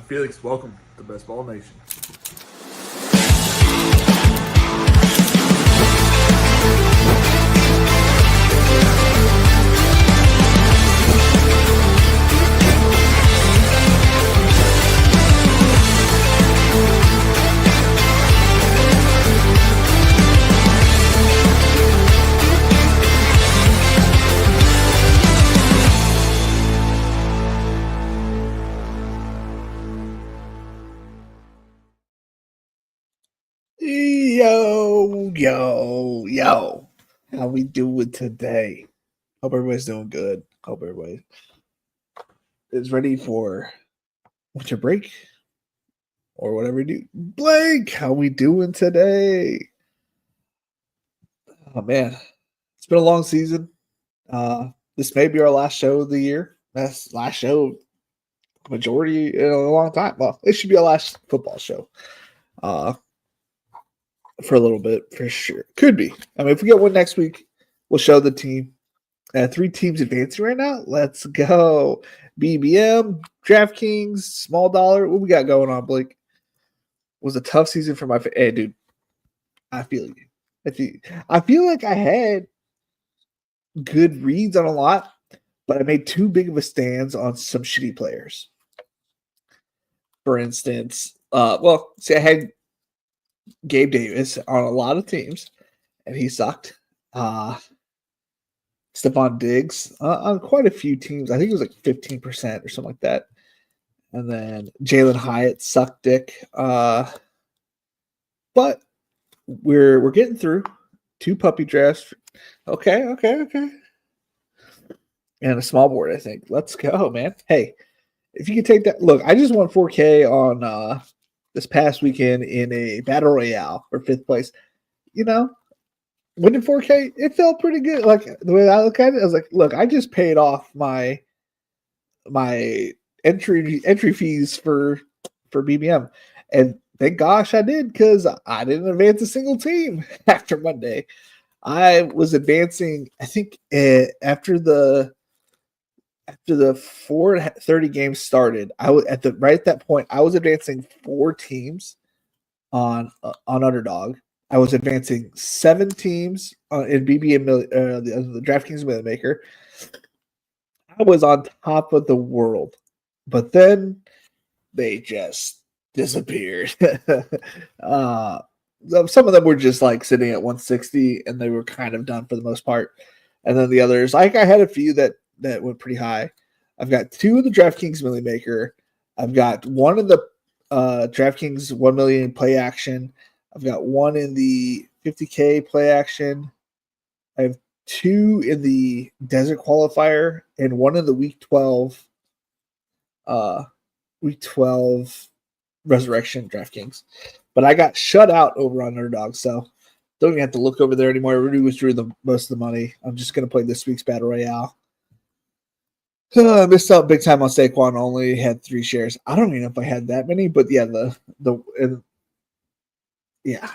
Felix, welcome to Best Ball Nation. Yo. How we doing today? Hope everybody's doing good. Hope everybody is ready for winter break or whatever you do. Blake, how we doing today? Oh man, it's been a long season. This may be our last show of the year. That's last show majority in a long time. Well, it should be our last football show. For a little bit, for sure. Could be. I mean, if we get one next week, we'll show the team. 3 teams advancing right now. Let's go. BBM, DraftKings, small dollar. What we got going on, Blake? It was a tough season for my hey, dude. I feel you. I feel like I had good reads on a lot, but I made too big of a stance on some shitty players. For instance, I had Gabe Davis on a lot of teams, and he sucked. Stephon Diggs on quite a few teams. I think it was like 15% or something like that. And then Jalen Hyatt sucked dick. But we're getting through 2 puppy drafts. Okay. And a small board, I think. Let's go, man. Hey, if you could take that. Look, I just won 4K on this past weekend in a battle royale for 5th place. You know, winning 4K, it felt pretty good. Like the way I look at it, I was like, look, I just paid off my entry fees for BBM. And thank gosh I did, because I didn't advance a single team after Monday. I was advancing, I think after the 4:30 games started, I was at that point, I was advancing 4 teams on Underdog. I was advancing 7 teams in BBM, the DraftKings Million Maker. I was on top of the world, but then they just disappeared. Some of them were just like sitting at 160, and they were kind of done for the most part. And then the others, like I had a few that went pretty high. I've got 2 of the DraftKings Million Maker. I've got 1 of the DraftKings 1 million play action. I've got 1 in the 50K play action. I have 2 in the desert qualifier and 1 in the week 12 resurrection DraftKings. But I got shut out over on Underdog, so don't even have to look over there anymore. I already withdrew most of the money. I'm just going to play this week's Battle Royale. I missed out big time on Saquon. Only had 3 shares. I don't even know if I had that many, but yeah, yeah.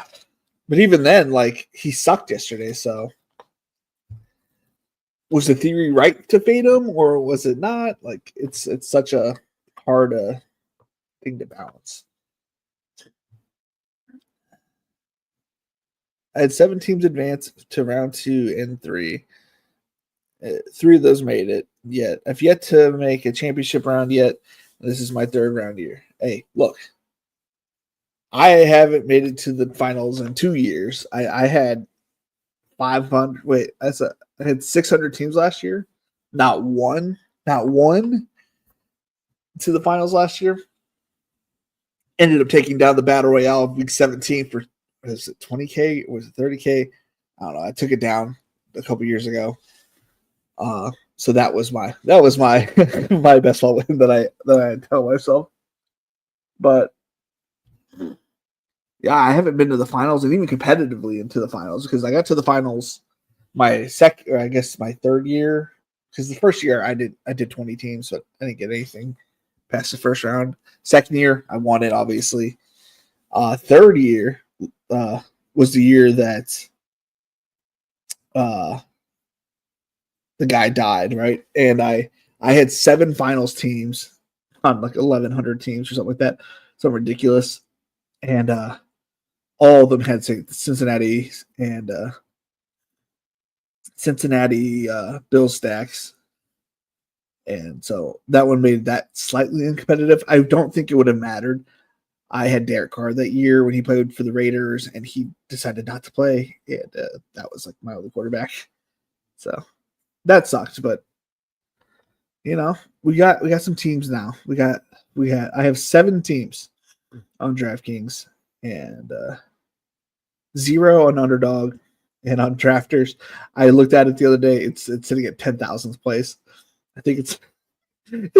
But even then, like, he sucked yesterday, so was the theory right to fade him, or was it not? Like, it's such a hard thing to balance. I had 7 teams advance to round 2 and 3. 3 of those made it yet. I've yet to make a championship round yet. This is my 3rd round year. Hey, look. I haven't made it to the finals in 2 years. I had 500. Wait, I had 600 teams last year. Not one to the finals last year. Ended up taking down the Battle Royale of week 17 for, was it 20K or was it 30K? I don't know. I took it down a couple years ago. So that was my my best ball win that I tell myself. But yeah, I haven't been to the finals and even competitively into the finals, because I got to the finals my 3rd year, because the first year I did 20 teams, but I didn't get anything past the first round. Second year I won it, obviously. 3rd year was the year that the guy died, right? And I had 7 finals teams on like 1,100 teams or something like that, something ridiculous, and all of them had Cincinnati and Cincinnati Bill stacks, and so that one made that slightly uncompetitive. I don't think it would have mattered. I had Derek Carr that year when he played for the Raiders, and he decided not to play, and that was like my only quarterback. So that sucked, but we got some teams now. I have 7 teams on DraftKings and 0 on Underdog and on Drafters. I looked at it the other day. It's sitting at 10,000th place. I think it's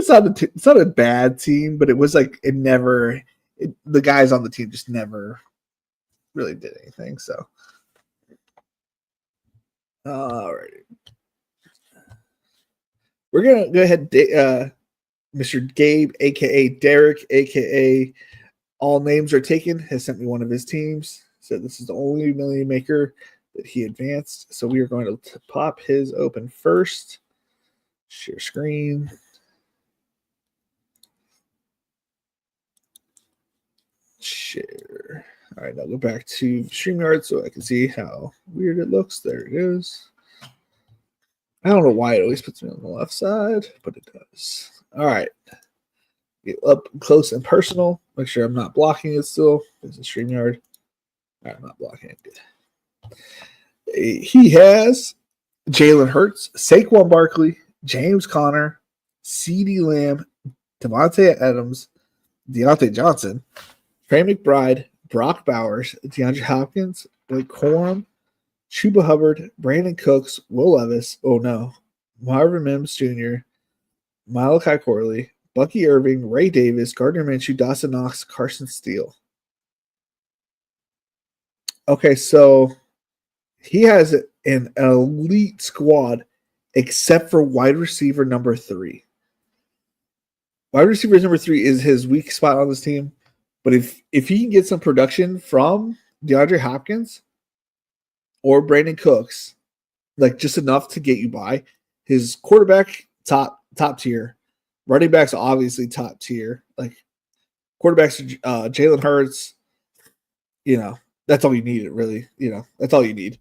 not a bad team, but it was like the guys on the team just never really did anything. So, all right, we're gonna go ahead. Mr. Gabe, aka Derek, aka All Names Are Taken, has sent me one of his teams. So this is the only million maker that he advanced. So we are going to pop his open first. Share screen. Share. All right, now go back to StreamYard so I can see how weird it looks. There it is. I don't know why it always puts me on the left side, but it does. All right. Get up close and personal. Make sure I'm not blocking it still. This is StreamYard. All right, I'm not blocking it. Good. He has Jalen Hurts, Saquon Barkley, James Conner, CeeDee Lamb, Devontae Adams, Deontay Johnson, Trey McBride, Brock Bowers, DeAndre Hopkins, Blake Corum, Chuba Hubbard, Brandon Cooks, Will Levis, Marvin Mims Jr., Malachi Corley, Bucky Irving, Ray Davis, Gardner Minshew, Dawson Knox, Carson Steele. Okay, so he has an elite squad except for wide receiver number 3. Wide receiver number 3 is his weak spot on this team. But if he can get some production from DeAndre Hopkins or Brandon Cooks, like just enough to get you by, his quarterback top tier, running backs obviously top tier, like quarterbacks Jalen Hurts, that's all you need. Really, that's all you need.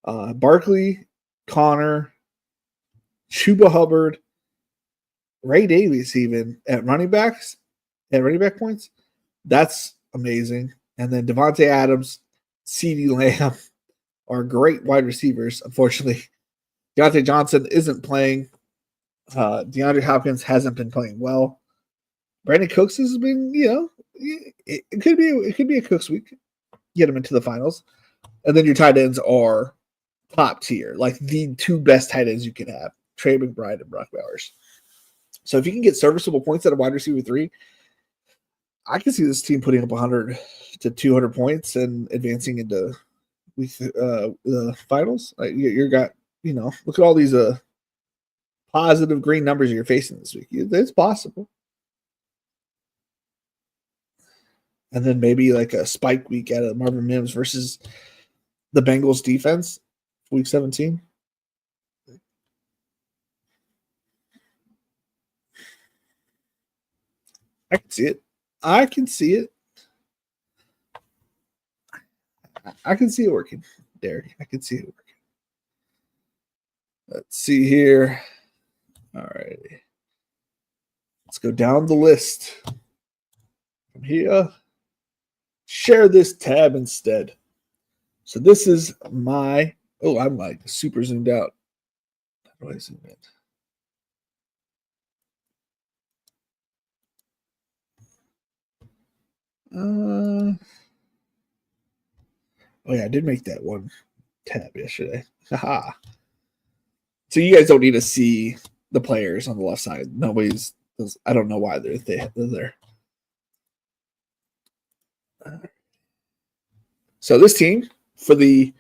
Barkley, Connor, Chuba Hubbard, Ray Davis, even at running back points. That's amazing. And then Devontae Adams, CeeDee Lamb are great wide receivers. Unfortunately, Deontay Johnson isn't playing. DeAndre Hopkins hasn't been playing well. Brandon Cooks has been, it could be a Cooks week. Get him into the finals. And then your tight ends are top tier, like the 2 best tight ends you can have, Trey McBride and Brock Bowers. So if you can get serviceable points at a wide receiver 3, I can see this team putting up 100 to 200 points and advancing into the finals. You're got, look at all these positive green numbers you're facing this week. It's possible. And then maybe like a spike week at Marvin Mims versus the Bengals defense, week 17. I can see it. I can see it working, Derek. I can see it working. Let's see here. All right. Let's go down the list. From here, share this tab instead. So this is I'm like super zoomed out. How do I zoom in? I did make that one tab yesterday. Haha. So you guys don't need to see the players on the left side. I don't know why they're there. So this team for the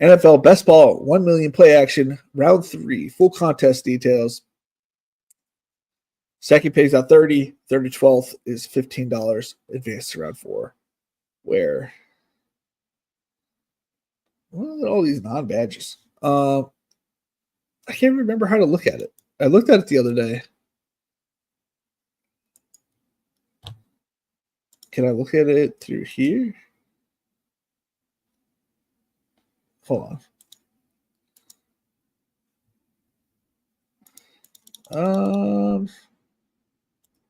NFL Best Ball 1 million play action round 3 full contest details. Second pays out 30, 12th is $15. Advanced to round 4, where all these non-badges. I can't remember how to look at it. I looked at it the other day. Can I look at it through here? Hold on.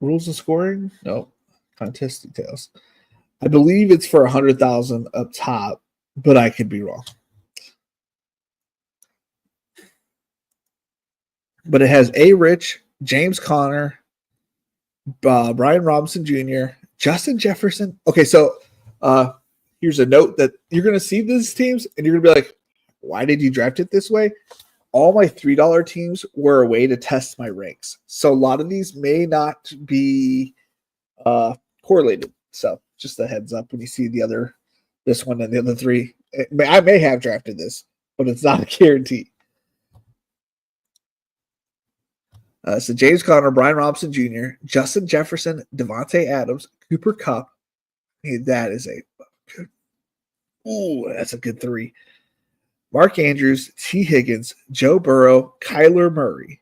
Rules and scoring? No. Contest details. I believe it's for 100,000 up top, but I could be wrong. But it has A. Rich, James Conner, Brian Robinson Jr., Justin Jefferson. Okay, so here's a note that you're going to see these teams and you're going to be like, why did you draft it this way? All my $3 teams were a way to test my ranks. So a lot of these may not be correlated. So just a heads up when you see this one and the other three. I may have drafted this, but it's not a guarantee. So James Conner, Brian Robinson Jr., Justin Jefferson, Devontae Adams, Cooper Kupp. Hey, that is that's a good three. Mark Andrews, T. Higgins, Joe Burrow, Kyler Murray.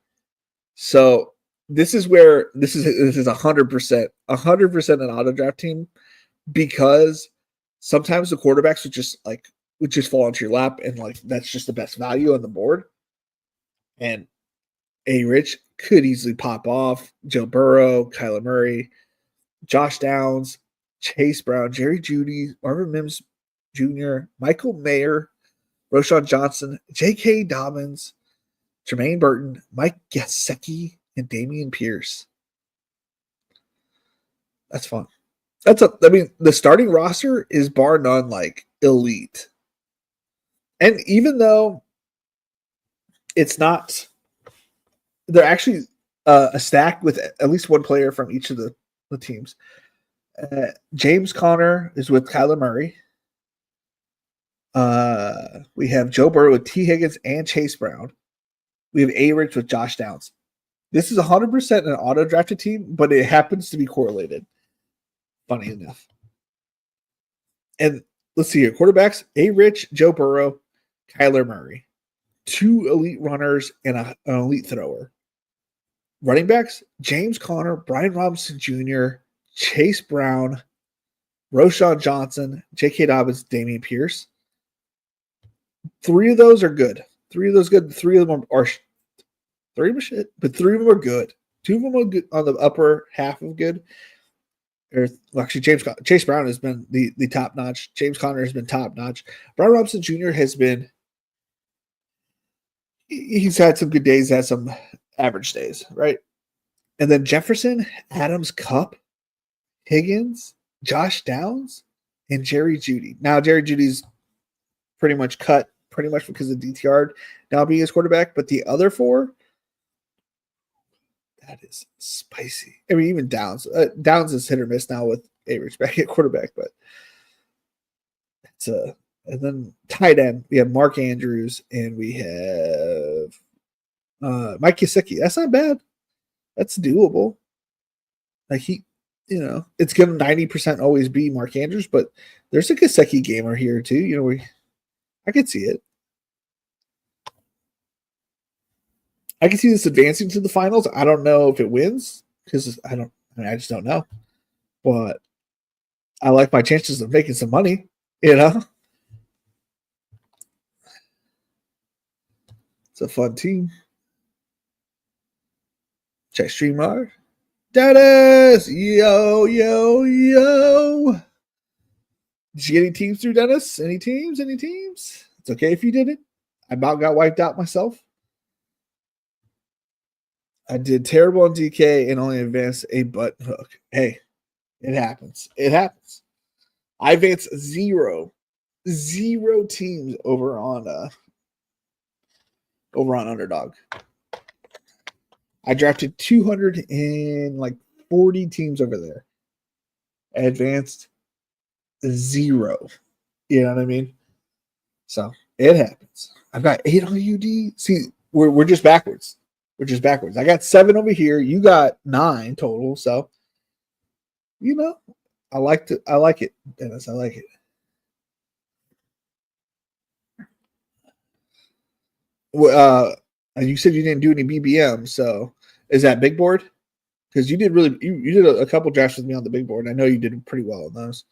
So this is 100% an auto draft team because sometimes the quarterbacks would just fall into your lap and like that's just the best value on the board. And A. Rich could easily pop off. Joe Burrow, Kyler Murray, Josh Downs, Chase Brown, Jerry Jeudy, Marvin Mims Jr., Michael Mayer, Roshan Johnson, J.K. Dobbins, Jermaine Burton, Mike Gesicki, and Damian Pierce. That's fun. The starting roster is bar none like elite. And even though it's not, they're actually a stack with at least one player from each of the teams. James Conner is with Kyler Murray. We have Joe Burrow with T. Higgins and Chase Brown. We have A. Rich with Josh Downs. This is 100% an auto-drafted team, but it happens to be correlated. Funny enough. And let's see here. Quarterbacks, A. Rich, Joe Burrow, Kyler Murray. 2 elite runners and an elite thrower. Running backs, James Conner, Brian Robinson Jr., Chase Brown, Roshan Johnson, J.K. Dobbins, Damian Pierce. 3 of those are good. 3 of those good. 3 of them are 3 of them are shit, but 3 of them are good. 2 of them are good on the upper half of good. Actually, Chase Brown has been the top notch. James Conner has been top notch. Brian Robinson Jr. has been. He's had some good days, had some average days, right? And then Jefferson, Adams, Kupp, Higgins, Josh Downs, and Jerry Jeudy. Now Jerry Judy's pretty much cut, pretty much because of DTR now being his quarterback. But the other 4, that is spicy. I mean, even Downs. Downs is hit or miss now with A-Rich back at quarterback, but it's a. And then tight end, we have Mark Andrews and we have Mike Gesicki. That's not bad. That's doable. Like it's going to 90% always be Mark Andrews, but there's a Gesicki gamer here too. I could see it. I can see this advancing to the finals. I don't know if it wins because I just don't know. But I like my chances of making some money, It's a fun team. Check StreamYard. Dennis! Yo. Did you get any teams through, Dennis? Any teams? It's okay if you didn't. I about got wiped out myself. I did terrible on DK and only advanced a butt hook. Hey, it happens. I advanced 0 teams over on Underdog. I drafted 240 teams over there. I advanced 0. You know what I mean? So it happens. I've got 8 on UD. See, we're just backwards. I got 7 over here. You got 9 total. So, I like it, Dennis. I like it. Well, and you said you didn't do any BBM. So is that big board? because you did really you did a couple drafts with me on the big board. And I know you did pretty well on those.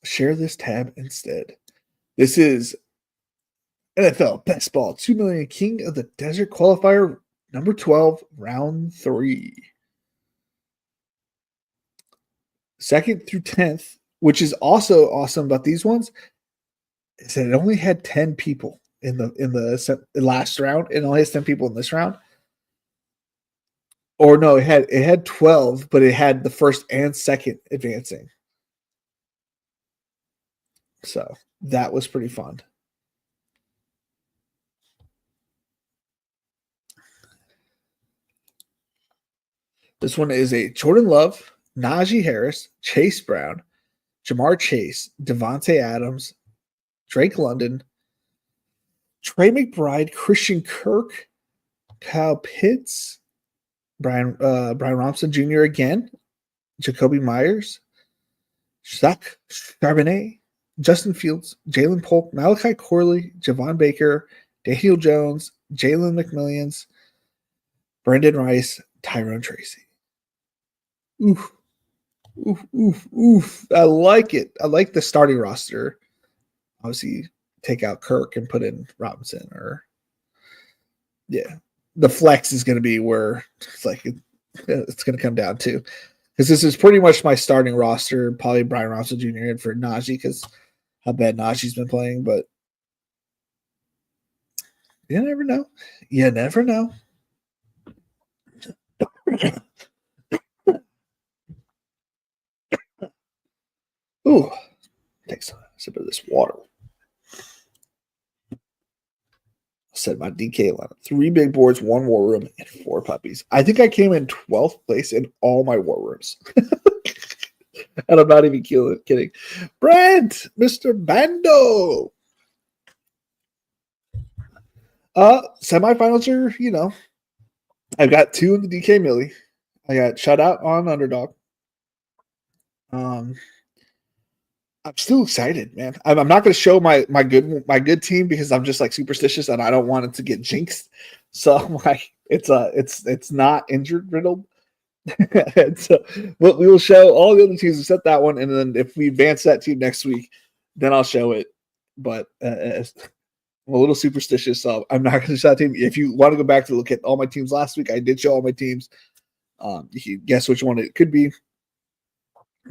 Share this tab instead. This is NFL Best Ball 2 million King of the Desert Qualifier number 12, round 3. 2nd through 10th, which is also awesome about these ones, is that it only had 10 people in the last round. It only has 10 people in this round. Or no, it had 12, but it had the first and second advancing. So that was pretty fun. This one is a Jordan Love, Najee Harris, Chase Brown, Jamar Chase, Devontae Adams, Drake London, Trey McBride, Christian Kirk, Kyle Pitts, Brian Robinson Jr. again, Jacoby Myers, Zach Charbonnet, Justin Fields, Jalen Polk, Malachi Corley, Javon Baker, Daniel Jones, Jalen McMillions, Brendan Rice, Tyrone Tracy. Oof. Oof, oof, oof. I like it. I like the starting roster. Obviously, take out Kirk and put in Robinson, or yeah. The flex is going to be where it's like it's going to come down to, because this is pretty much my starting roster. Probably Brian Robinson Jr. and for Najee, because how bad Najee's been playing, but you never know. You never know. Ooh, takes a sip of this water. Set my DK lineup: 3 big boards, 1 war room, and 4 puppies. I think I came in 12th place in all my war rooms. And I'm not even kidding. Brent, Mr. Bando. Semifinals are, I've got 2 in the DK Millie. I got shut out on underdog. I'm still excited, man. I'm not going to show my good team because I'm just like superstitious and I don't want it to get jinxed. So I'm like, it's not injured riddled. And so we will show all the other teams except that one, and then if we advance that team next week, then I'll show it. But I'm a little superstitious, so I'm not going to show that team. If you want to go back to look at all my teams last week, I did show all my teams. You can guess which one it could be.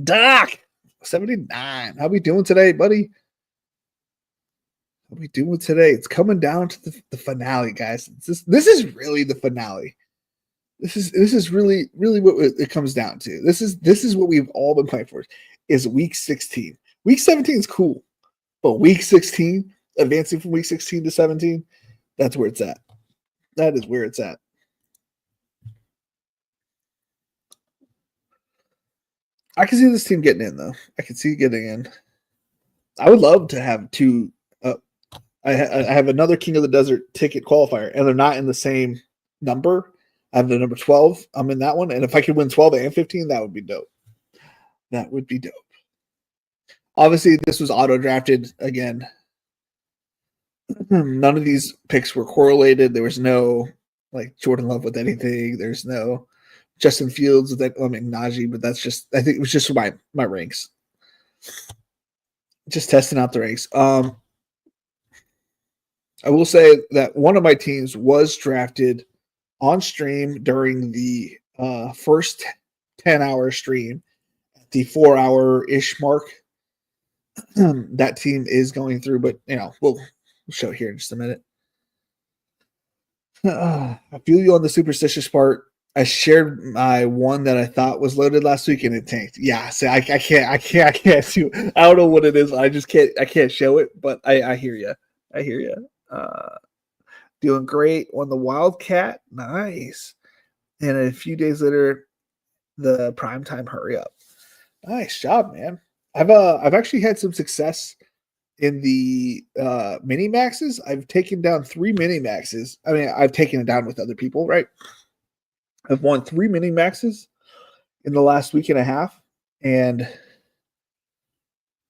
Doc 79. How we doing today, buddy? How we doing today? It's coming down to the finale, guys. This is really the finale. This is really what it comes down to. This is what we've all been playing for. Is week 16. Week 17 is cool, but week 16, advancing from week 16 to 17, that's where it's at. That is where it's at. I can see this team getting in, though. I can see it getting in. I would love to have 2. I have another King of the Desert ticket qualifier, and they're not in the same number. I have the number 12. I'm in that one. And if I could win 12 and 15, that would be dope. That would be dope. Obviously, this was auto-drafted again. None of these picks were correlated. There was no Jordan Love with anything. There's no Justin Fields with that. I mean, Najee, but I think it was just my ranks. Just testing out the ranks. I will say that one of my teams was drafted on stream during the first 10-hour stream, at the 4-hour-ish mark. That team is going through, but we'll show here in just a minute. I feel you on the superstitious part. I shared my one that I thought was loaded last week and it tanked. Yeah, so I can't see. I don't know what it is. I can't show it, but I hear you. I hear you. Doing great on the Wildcat. Nice. And a few days later, the primetime hurry up. Nice job, man. I've actually had some success in the mini maxes. I've taken down 3 mini maxes. I mean, I've taken it down with other people, right? I've won 3 mini maxes in the last week and a half, and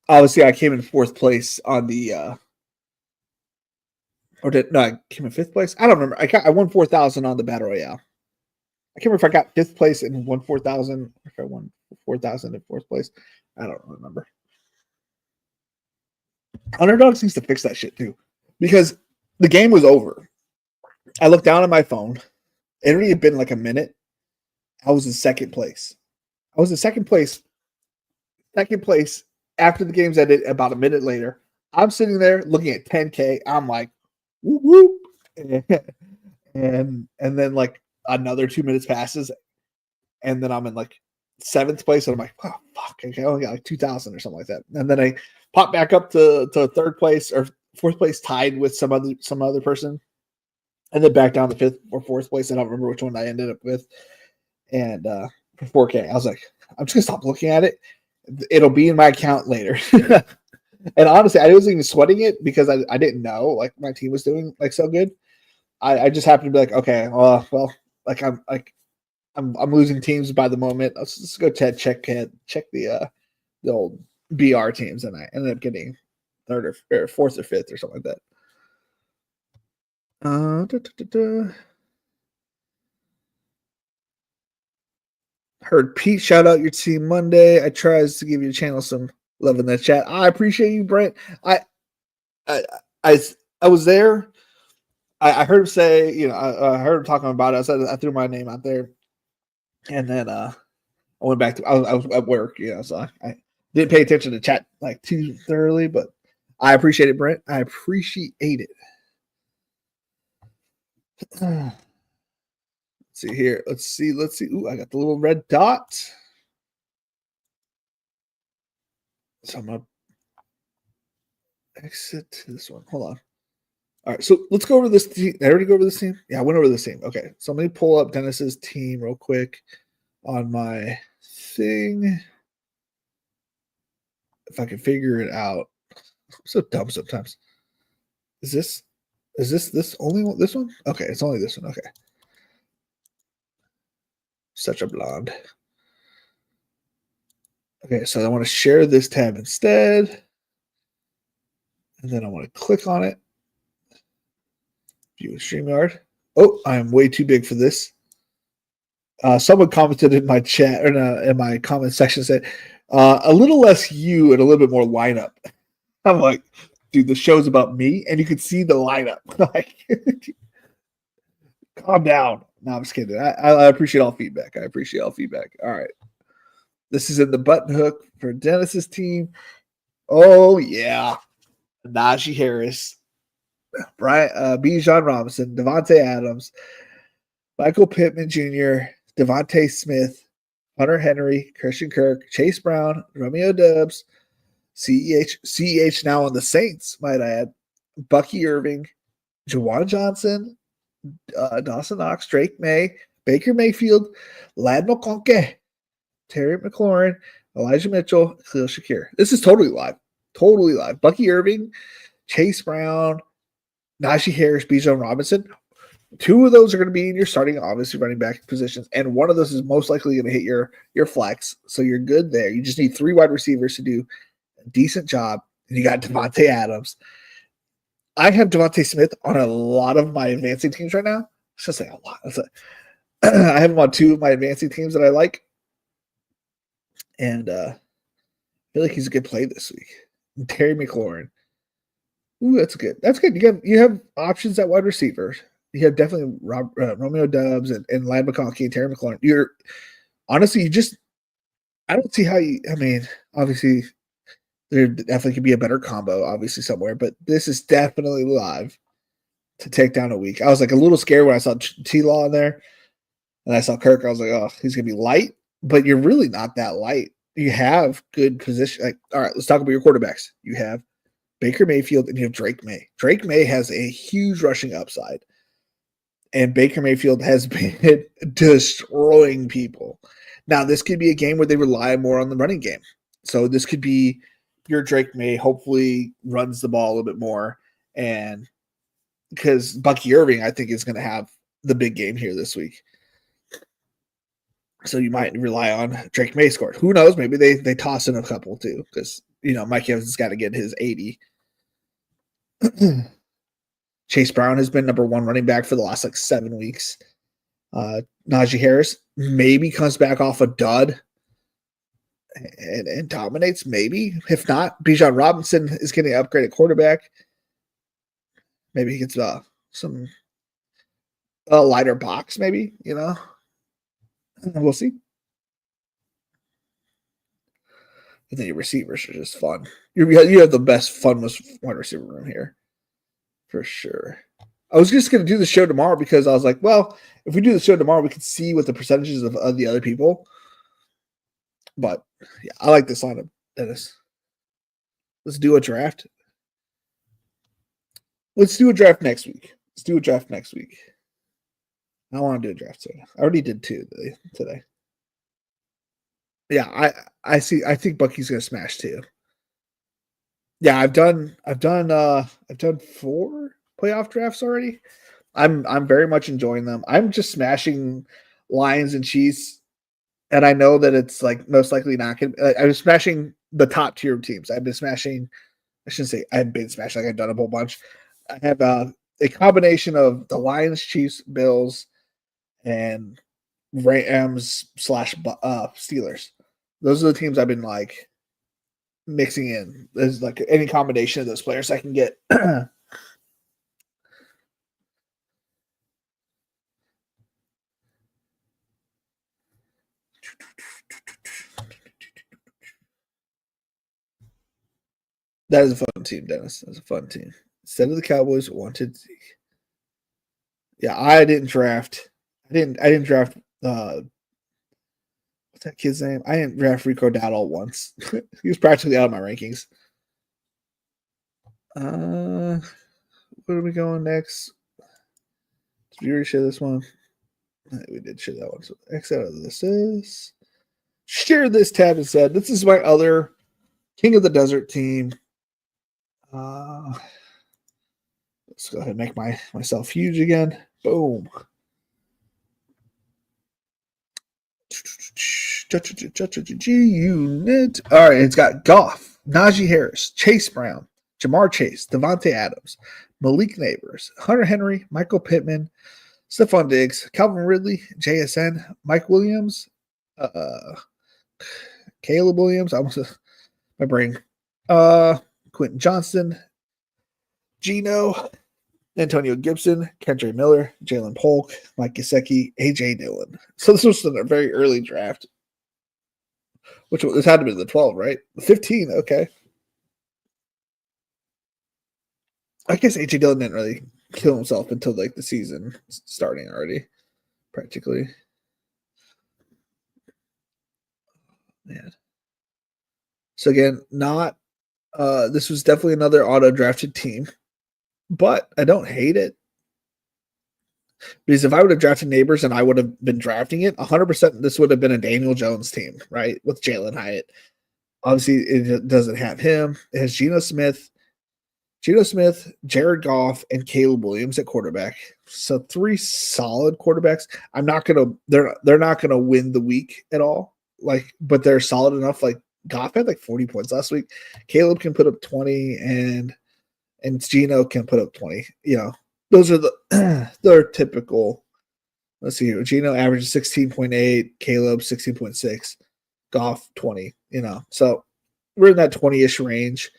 obviously I came in 4th place on the I came in fifth place? I don't remember. I won 4,000 on the battle royale. I can't remember if I got fifth place and won 4,000. If I won 4,000 in fourth place, I don't remember. Underdogs needs to fix that shit too, because the game was over. I looked down at my phone. It already had been like a minute. I was in second place. I was in second place. Second place after the game's ended. About a minute later, I'm sitting there looking at 10K. I'm like, whoop whoop, and then like another 2 minutes passes, and then I'm in like seventh place, and I'm like, oh fuck, okay, I only got like 2,000 or something like that. And then I pop back up to third place or fourth place, tied with some other person, and then back down to fifth or fourth place. I don't remember which one I ended up with. And for 4K, I was like, I'm just gonna stop looking at it. It'll be in my account later. And honestly, I wasn't even sweating it because I didn't know like my team was doing like so good. I just happened to be like, okay, well, like I'm losing teams by the moment. Let's go check the old BR teams, and I ended up getting third or fourth or fifth or something like that. Heard Pete shout out your team Monday. I tries to give your channel some love in the chat. I appreciate you, Brent. I was there. I heard him say, I heard him talking about it. I threw my name out there, and then I went back to. I was at work, so I didn't pay attention to chat like too thoroughly, but I appreciate it, Brent. I appreciate it. Let's see here. Let's see. Ooh, I got the little red dot. So I'm gonna exit this one. Hold on. All right, so let's go over this team. Did I already go over this team? Yeah, I went over this team. Okay, so let me pull up Dennis's team real quick on my thing. If I can figure it out. I'm so dumb sometimes. Is this only one, this one? Okay, it's only this one. Okay. Such a blonde. Okay, so I want to share this tab instead. And then I want to click on it. View StreamYard. Oh, I am way too big for this. Someone commented in my chat or in my comment section, said a little less you and a little bit more lineup. I'm like, dude, the show's about me, and you can see the lineup. Like, calm down. No, I'm just kidding. I appreciate all feedback. All right, this is in the button hook for Dennis's team. Oh yeah, Najee Harris, Bijan Robinson, Devontae Adams, Michael Pittman Jr., Devontae Smith, Hunter Henry, Christian Kirk, Chase Brown, Romeo Dubs, CEH now on the Saints, might I add, Bucky Irving, Jawan Johnson, Dawson Knox, Drake May, Baker Mayfield, Lad McConkey, Terry McLaurin, Elijah Mitchell, Khalil Shakir. This is totally live. Bucky Irving, Chase Brown, Najee Harris, Bijan Robinson. Two of those are going to be in your starting, obviously, running back positions, and one of those is most likely going to hit your flex. So you're good there. You just need 3 wide receivers to do a decent job, and you got Devontae Adams. I have Devontae Smith on a lot of my advancing teams right now. It's just like a lot. I have him on 2 of my advancing teams that I like, and I feel like he's a good play this week. Terry McLaurin. Ooh, that's good. You have options at wide receiver. You have definitely Romeo Dubs and Lad McConkey and Terry McLaurin. Honestly, I don't see how obviously there definitely could be a better combo, obviously, somewhere, but this is definitely live to take down a week. I was like a little scared when I saw T-Law in there and I saw Kirk. I was like, oh, he's going to be light, but you're really not that light. You have good position. Like, all right, let's talk about your quarterbacks. You have Baker Mayfield and you have Drake May. Drake May has a huge rushing upside. And Baker Mayfield has been destroying people. Now, this could be a game where they rely more on the running game. So this could be your Drake May hopefully runs the ball a little bit more. And because Bucky Irving, I think, is going to have the big game here this week. So you might rely on Drake May scored. Who knows? Maybe they toss in a couple too. Because, Mike Evans has got to get his 80. Chase Brown has been number 1 running back for the last 7 weeks. Najee Harris maybe comes back off a dud and dominates, maybe. If not, Bijan Robinson is getting an upgraded quarterback. Maybe he gets some lighter box, maybe, We'll see. I think your receivers are just fun. You have the best, funless wide receiver room here, for sure. I was just going to do the show tomorrow because I was like, well, if we do the show tomorrow, we can see what the percentages of the other people. But yeah, I like this lineup, Dennis. Let's do a draft. Let's do a draft next week. I want to do a draft today. I already did 2 today. Yeah, I see. I think Bucky's gonna smash 2. Yeah, I've done 4 playoff drafts already. I'm very much enjoying them. I'm just smashing Lions and Chiefs, and I know that it's most likely not going to. I'm smashing the top tier teams. I've been smashing. I shouldn't say I've been smashing. I've done a whole bunch. I have a combination of the Lions, Chiefs, Bills, and Rams / Steelers. Those are the teams I've been mixing in. There's any combination of those players I can get. That is a fun team, Dennis. That's a fun team. Instead of the Cowboys, wanted. Yeah, I didn't draft. I didn't draft. What's that kid's name? I didn't draft Rico Dowdle once. He was practically out of my rankings. Where are we going next? Did we already share this one? We did share that one. So X out of this. Share this tab instead. This is my other King of the Desert team. Let's go ahead and make myself huge again. Boom. Unit. All right, it's got Goff, Najee Harris, Chase Brown, Jamar Chase, Devontae Adams, Malik Neighbors, Hunter Henry, Michael Pittman, Stephon Diggs, Calvin Ridley, JSN, Mike Williams, Caleb Williams. I almost my brain. Quentin Johnston, Gino, Antonio Gibson, Kendra Miller, Jalen Polk, Mike Gesicki, AJ Dillon. So this was a very early draft. Which this had to be the 12, right? 15, okay. I guess AJ Dillon didn't really kill himself until the season starting already, practically. Man. So again, not this was definitely another auto drafted team, but I don't hate it. Because if I would have drafted Neighbors and I would have been drafting it, 100% this would have been a Daniel Jones team, right? With Jalen Hyatt. Obviously, it doesn't have him. It has Geno Smith, Jared Goff, and Caleb Williams at quarterback. So 3 solid quarterbacks. They're not gonna win the week at all. But they're solid enough. Goff had 40 points last week. Caleb can put up 20 and Geno can put up 20. Those are their typical. Let's see here. Geno averages 16.8, Caleb 16.6, Goff 20. So we're in that 20-ish range.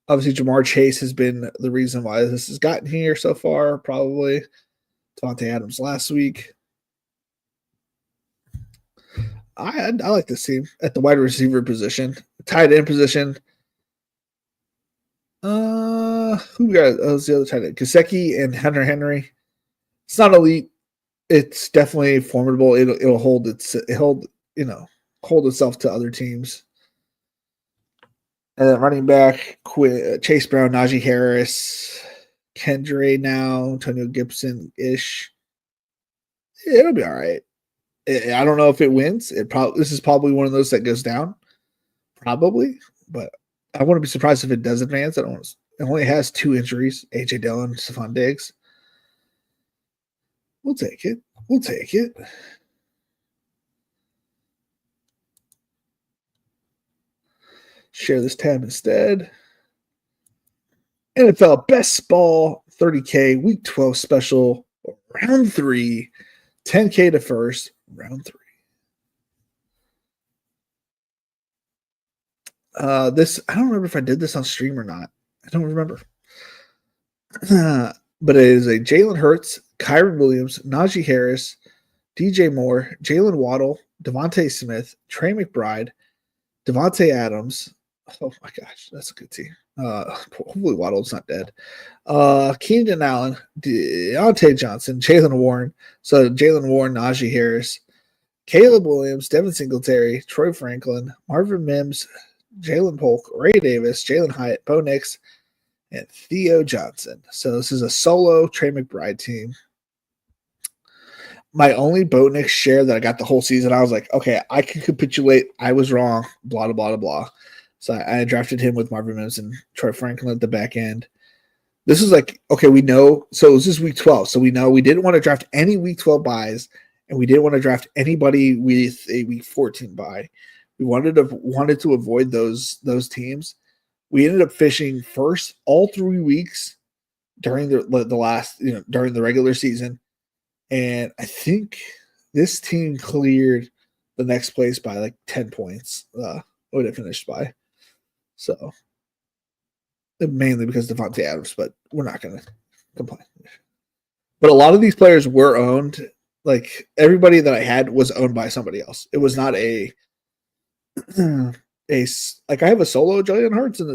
Obviously, Jamar Chase has been the reason why this has gotten here so far, probably. Devontae Adams last week. I like this team at the wide receiver position. Tight end position. Who we got? Oh, it's the other tight end. Gesicki and Hunter Henry. It's not elite. It's definitely formidable. It'll hold itself to other teams. And then running back, Chase Brown, Najee Harris, Kendra now, Antonio Gibson-ish. It'll be all right. I don't know if it wins. This is probably one of those that goes down. Probably. But I wouldn't be surprised if it does advance. It only has 2 injuries, AJ Dillon, Stephon Diggs. We'll take it. Share this tab instead. NFL Best Ball 30K Week 12 special, round 3, 10K to first, round 3. This, I don't remember if I did this on stream or not. I don't remember. But it is a Jalen Hurts, Kyron Williams, Najee Harris, DJ Moore, Jalen Waddle, Devontae Smith, Trey McBride, Devontae Adams. Oh my gosh, that's a good team. Hopefully Waddle's not dead. Keenan Allen, Deontay Johnson, Jalen Warren. So Jalen Warren, Najee Harris, Caleb Williams, Devin Singletary, Troy Franklin, Marvin Mims, Jalen Polk, Ray Davis, Jalen Hyatt, Bo Nix, and Theo Johnson. So this is a solo Trey McBride team. My only Bo Nix share that I got the whole season, I was like, okay, I can capitulate. I was wrong. Blah, blah, blah, blah. So I drafted him with Marvin Mims and Troy Franklin at the back end. This is like, okay, we know. So this is week 12. So we know we didn't want to draft any week 12 buys, and we didn't want to draft anybody with a week 14 buy. We wanted to avoid those teams. We ended up fishing first all 3 weeks during the last, during the regular season. And I think this team cleared the next place by like 10 points. What it finished by. So mainly because Devontae Adams, but we're not going to complain. But a lot of these players were owned. Like everybody that I had was owned by somebody else. It was not a like I have a solo Jalen Hurts in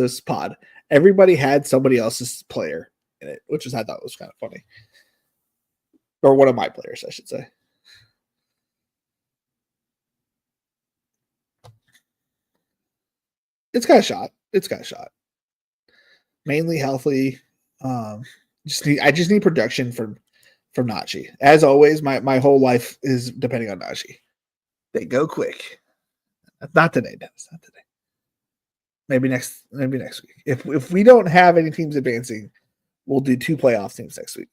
this pod. Everybody had somebody else's player in it, which I thought was kind of funny. Or one of my players, I should say. It's got a shot. Mainly healthy. I just need production from Najee. As always, my whole life is depending on Najee. They go quick. Not today, Dennis. Not today. Maybe next week. If we don't have any teams advancing, we'll do 2 playoff teams next week.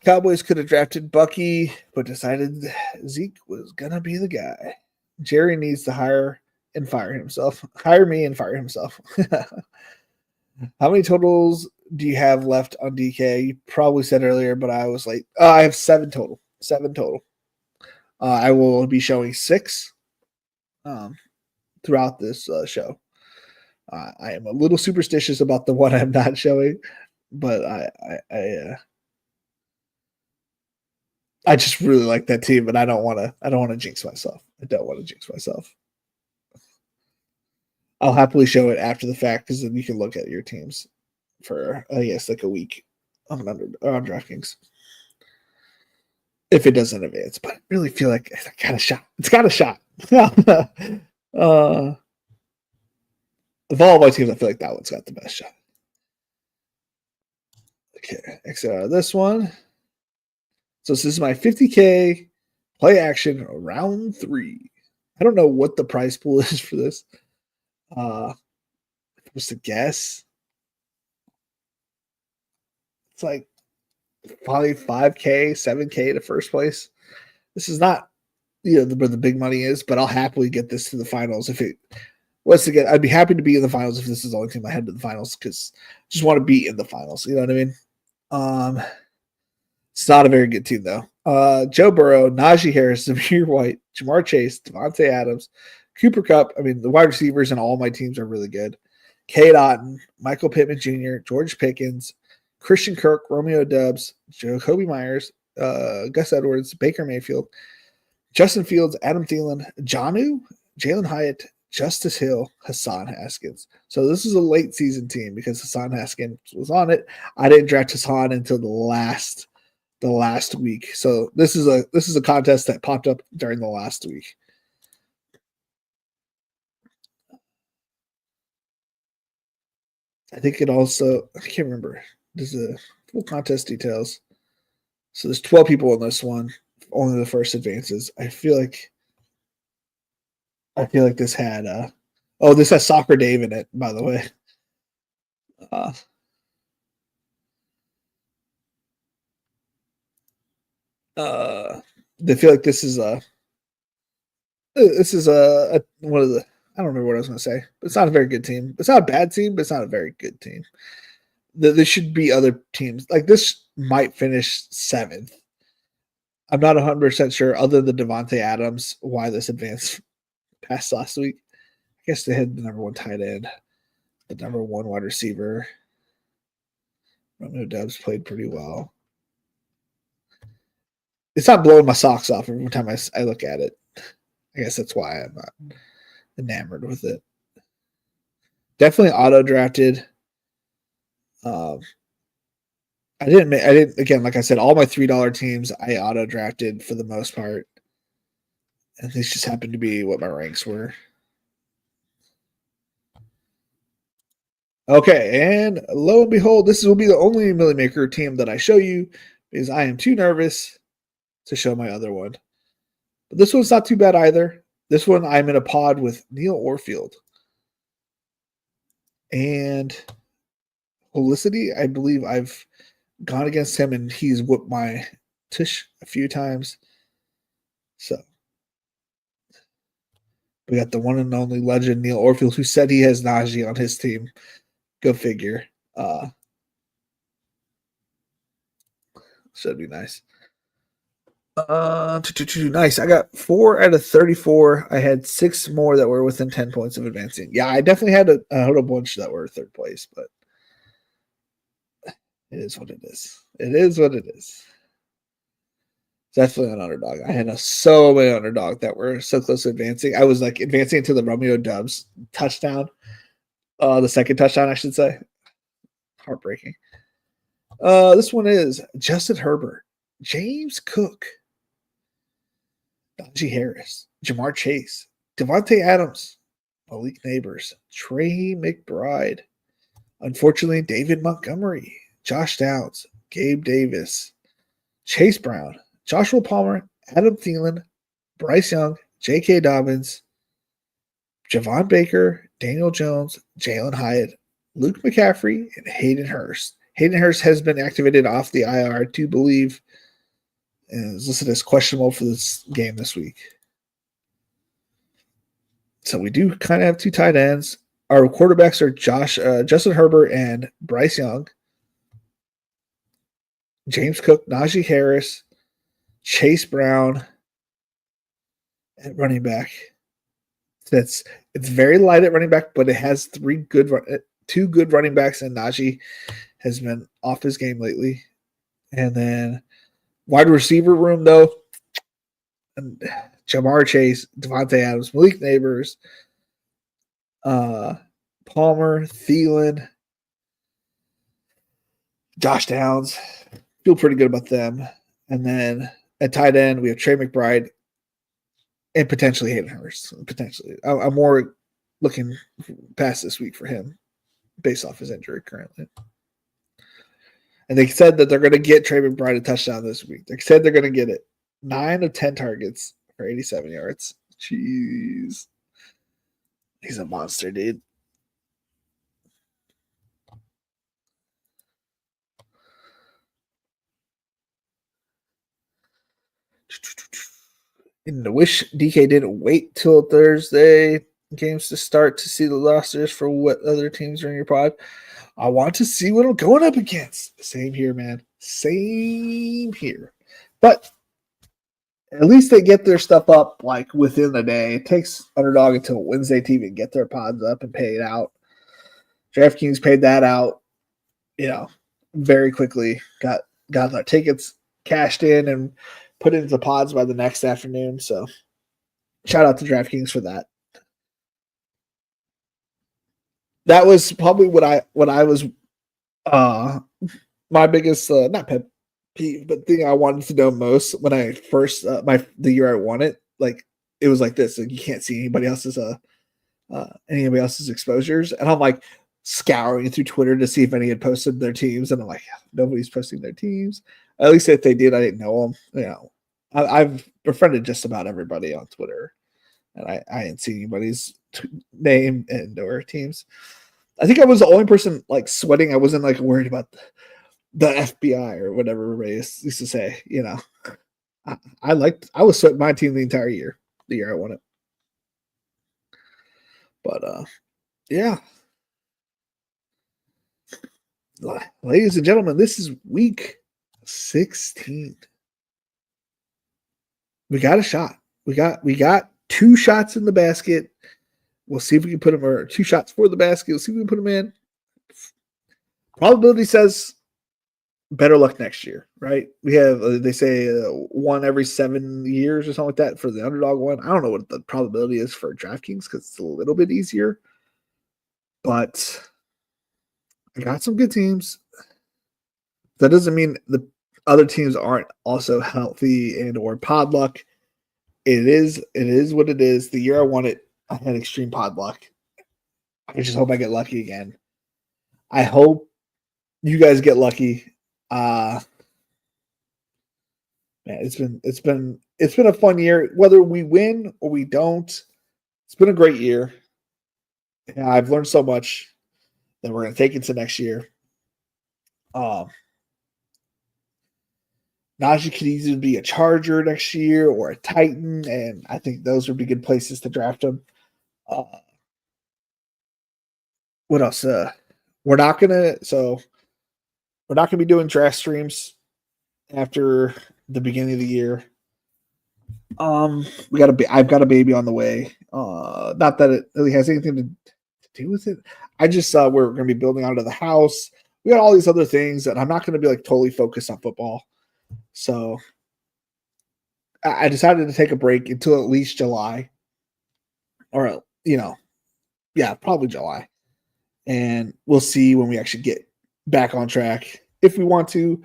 Cowboys could have drafted Bucky, but decided Zeke was gonna be the guy. Jerry needs to hire and fire himself. Hire me and fire himself. How many totals do you have left on DK? You probably said earlier, but I was like, I have 7 total. 7 total. I will be showing 6 throughout this show. I am a little superstitious about the one I'm not showing, but I just really like that team, but I don't want to jinx myself. I'll happily show it after the fact because then you can look at your teams for I guess like a week on DraftKings if it doesn't advance. But I really feel like it's got a shot. It's got a shot. Of all my teams, I feel like that one's got the best shot. Okay, exit out of this one. So this is my 50K play action round 3. I don't know what the prize pool is for this. If I was to guess, it's like probably 5K, 7K to first place. This is not, where the big money is, but I'll happily get this to the finals if it was to get. I'd be happy to be in the finals if this is the only team I had to the finals because I just want to be in the finals. You know what I mean? It's not a very good team though. Joe Burrow, Najee Harris, Zamir White, Jamar Chase, Devontae Adams, Cooper Kupp. I mean, the wide receivers in all my teams are really good. Cade Otton, Michael Pittman Jr., George Pickens, Christian Kirk, Romeo Doubs, Jacoby Myers, Gus Edwards, Baker Mayfield, Justin Fields, Adam Thielen, Jonnu, Jalen Hyatt, Justice Hill, Hassan Haskins. So this is a late season team because Hassan Haskins was on it. I didn't draft Hassan until the last week. So this is a contest that popped up during the last week. I think it also, I can't remember. There's a full contest details. So there's 12 people in this one. Only the first advances. I feel like this had this has Soccer Dave in it, by the way. I feel like this is one of the I don't remember what I was going to say. But it's not a very good team. It's not a bad team, but it's not a very good team. There should be other teams. Like this might finish 7th. I'm not 100% sure, other than Devontae Adams, why this advanced past last week. I guess they had the number 1 tight end, the number 1 wide receiver. Romeo Dubs played pretty well. It's not blowing my socks off every time I look at it. I guess that's why I'm not enamored with it. Definitely auto drafted. I didn't, again, like I said, all my $3 teams I auto drafted for the most part. And these just happened to be what my ranks were. Okay, and lo and behold, this will be the only Millie Maker team that I show you because I am too nervous to show my other one. But this one's not too bad either. This one, I'm in a pod with Neil Orfield. And Holicity, I believe I've gone against him and he's whooped my tush a few times. So we got the one and only legend Neil Orfield, who said he has Najee on his team. Go figure. Should be nice. Nice. I got 4 out of 34. I had 6 more that were within 10 points of advancing. Yeah, I definitely had a bunch that were third place, but it is what it is. It is what it is. Definitely an underdog. I had so many underdog that were so close to advancing. I was like advancing to the Romeo Dubs touchdown. The second touchdown, I should say. Heartbreaking. This one is Justin Herbert, James Cook, Najee Harris, Jamar Chase, Devontae Adams, Malik Neighbors, Trey McBride. Unfortunately, David Montgomery, Josh Downs, Gabe Davis, Chase Brown, Joshua Palmer, Adam Thielen, Bryce Young, J.K. Dobbins, Javon Baker, Daniel Jones, Jalen Hyatt, Luke McCaffrey, and Hayden Hurst. Hayden Hurst has been activated off the IR, to believe, and is listed as questionable for this game this week. So we do kind of have 2 tight ends. Our quarterbacks are Justin Herbert and Bryce Young, James Cook, Najee Harris, Chase Brown at running back. It's very light at running back, but it has 2 good running backs, and Najee has been off his game lately. And then wide receiver room, though, and Jamar Chase, Devontae Adams, Malik Neighbors, Palmer, Thielen, Josh Downs. Feel pretty good about them. And then at tight end, we have Trey McBride and potentially Hayden Hurst. Potentially. I'm more looking past this week for him based off his injury currently. And they said that they're going to get Trey McBride a touchdown this week. They said they're going to get it. 9 of 10 targets for 87 yards. Jeez. He's a monster, dude. And I wish DK didn't wait till Thursday games to start to see the rosters for what other teams are in your pod. I want to see what I'm going up against. Same here, man. Same here. But at least they get their stuff up like within the day. It takes Underdog until Wednesday to even get their pods up and pay it out. DraftKings paid that out, very quickly. Got their tickets cashed in and put into the pods by the next afternoon. So shout out to DraftKings for that. That was probably what I was my biggest not pet peeve, but thing I wanted to know most when I first the year I won it. Like it was like this: like you can't see anybody else's exposures, and I'm like scouring through Twitter to see if any had posted their teams, and I'm like, nobody's posting their teams. At least if they did, I didn't know them. I've befriended just about everybody on Twitter, and I didn't see anybody's name and or teams. I think I was the only person like sweating. I wasn't like worried about the FBI or whatever everybody used to say. I was sweating my team the entire year, the year I won it. But yeah. Ladies and gentlemen, this is week 16. We got a shot. We got 2 shots in the basket. We'll see if we can put them, or 2 shots for the basket. We'll see if we can put them in. Probability says better luck next year, right? We have, they say, 1 every 7 years or something like that for the underdog one. I don't know what the probability is for DraftKings because it's a little bit easier. But I got some good teams. That doesn't mean the other teams aren't also healthy and or pod luck. It is what it is. The year I won it, I had extreme pod luck. I just hope I get lucky again. I hope you guys get lucky. Man, it's been a fun year. Whether we win or we don't, it's been a great year. Yeah, I've learned so much that we're going to take into next year. Najee could easily be a Charger next year or a Titan, and I think those would be good places to draft him. What else? We're not gonna be doing draft streams after the beginning of the year. I've got a baby on the way. Not that it really has anything to do with it. I just we're gonna be building out of the house. We got all these other things that I'm not gonna be like totally focused on football. So I decided to take a break until at least July, or probably July, and we'll see when we actually get back on track. If we want to,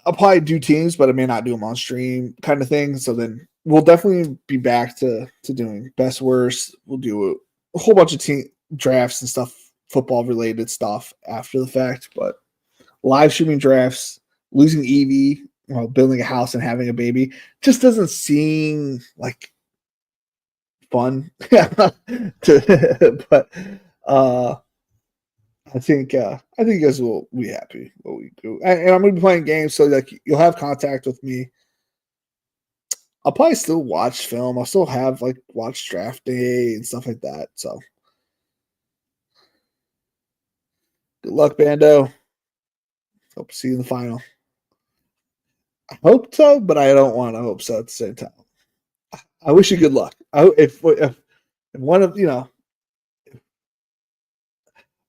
I'll probably do teams, but I may not do them on stream kind of thing. So then we'll definitely be back to doing best worst. We'll do a whole bunch of team drafts and stuff, football related stuff after the fact, but live streaming drafts, losing Evie while building a house and having a baby just doesn't seem like fun. But I think you guys will be happy what we do. And I'm gonna be playing games, so like you'll have contact with me. I'll probably still watch film. I'll still have watch draft day and stuff like that. So good luck, Bando. Hope to see you in the final. I hope so, but I don't want to hope so at the same time. I wish you good luck. If one of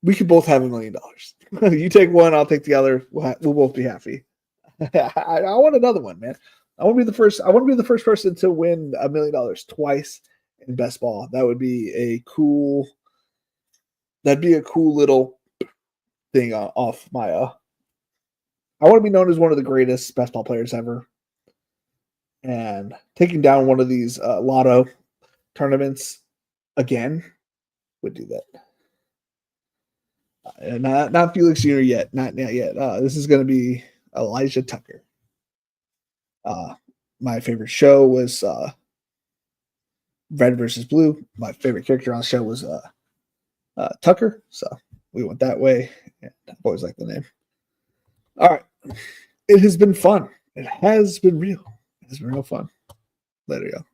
we could both have $1 million. You take one, I'll take the other. We'll both be happy. I want another one, man. I want to be the first. I want to be the first person to win $1 million twice in best ball. That would be a cool. That'd be a cool little thing off my. I want to be known as one of the greatest best ball players ever, and taking down one of these lotto tournaments again would do that. Not Felix Jr. yet. Not yet. This is going to be Elijah Tucker. My favorite show was Red versus Blue. My favorite character on the show was Tucker. So we went that way. And I've always liked the name. All right. It has been fun. It has been real. It has been real fun. Later, y'all.